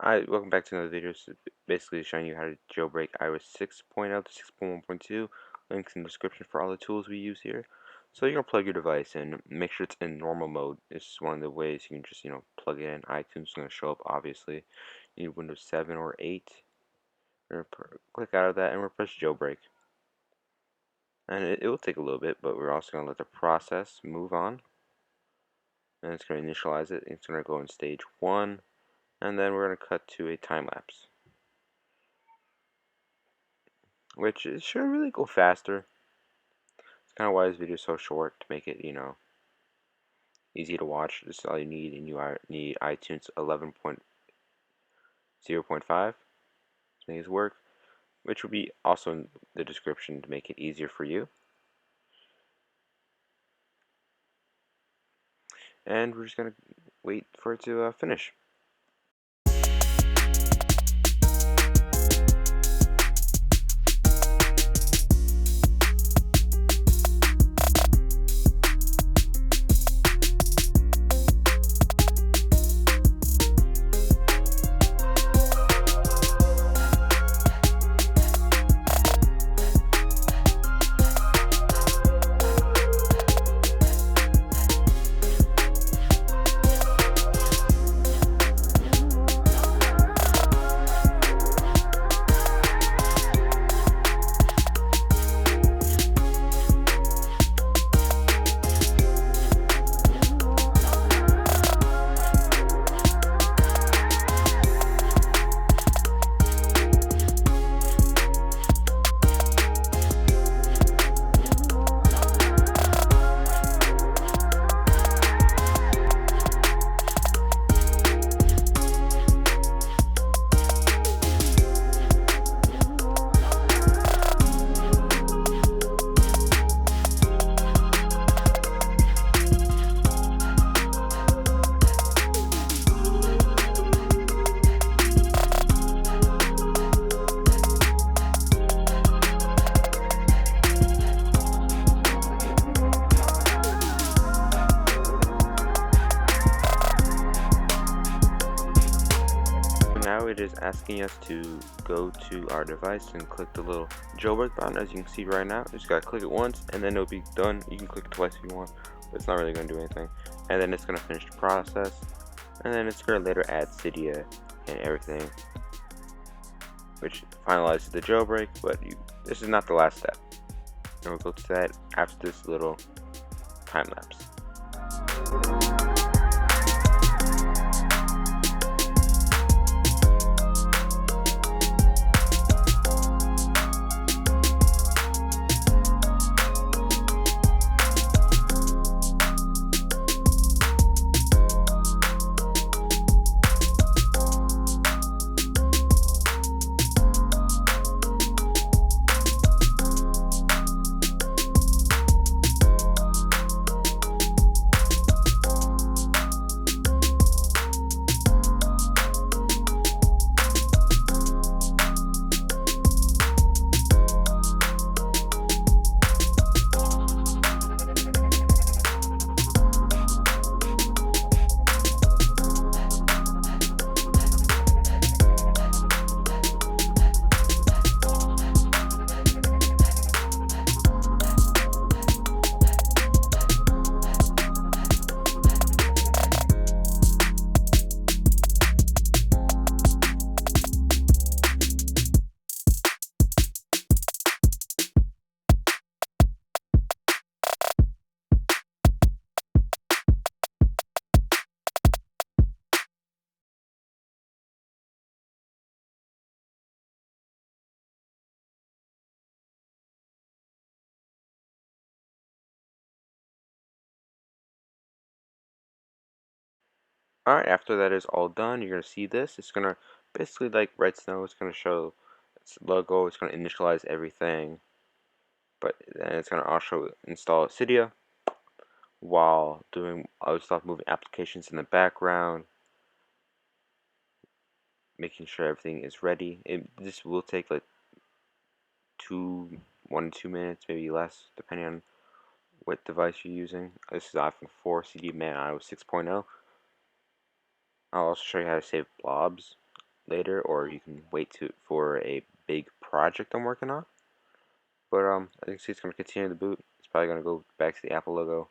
Hi, welcome back to another video. So basically showing you how to jailbreak iOS 6.0 to 6.1.2. Links in the description for all the tools we use here. So you're gonna plug your device in. Make sure it's in normal mode. It's one of the ways you can just plug it in. iTunes is gonna show up obviously. You need Windows 7 or 8. We're gonna click out of that and we're gonna press jailbreak. And it will take a little bit, but we're also gonna let the process move on. And it's gonna initialize it. It's gonna go in stage 1, and then we're gonna cut to a time lapse, which it should really go faster. It's kind of why this video is so short, to make it, easy to watch. This is all you need, and you need iTunes 11.0.5 to make this work, which will be also in the description to make it easier for you. And we're just going to wait for it to finish. Now it is asking us to go to our device and click the little jailbreak button. As you can see right now, you just gotta click it once and then it'll be done. You can click it twice if you want, but it's not really gonna do anything. And then it's gonna finish the process, and then it's gonna later add Cydia and everything, which finalizes the jailbreak. But this is not the last step, and we'll go to that after this little time lapse. Alright, after that is all done, you're going to see this. It's going to basically, like Red Snow, it's going to show its logo, it's going to initialize everything, but then it's going to also install Cydia while doing other stuff, moving applications in the background, making sure everything is ready. This will take like 1 to 2 minutes, maybe less, depending on what device you're using. This is iPhone 4 CD Man iOS 6.0. I'll also show you how to save blobs. later, or you can wait for a big project I'm working on. But as you can see, it's going to continue the boot. It's probably going to go back to the Apple logo,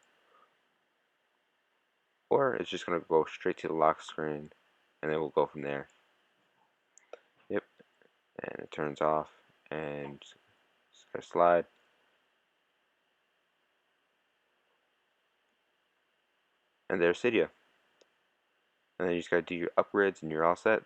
or it's just going to go straight to the lock screen, and then we'll go from there. Yep, and it turns off, and it's going to slide. And there's Cydia. And then you just got to do your upgrades, and you're all set.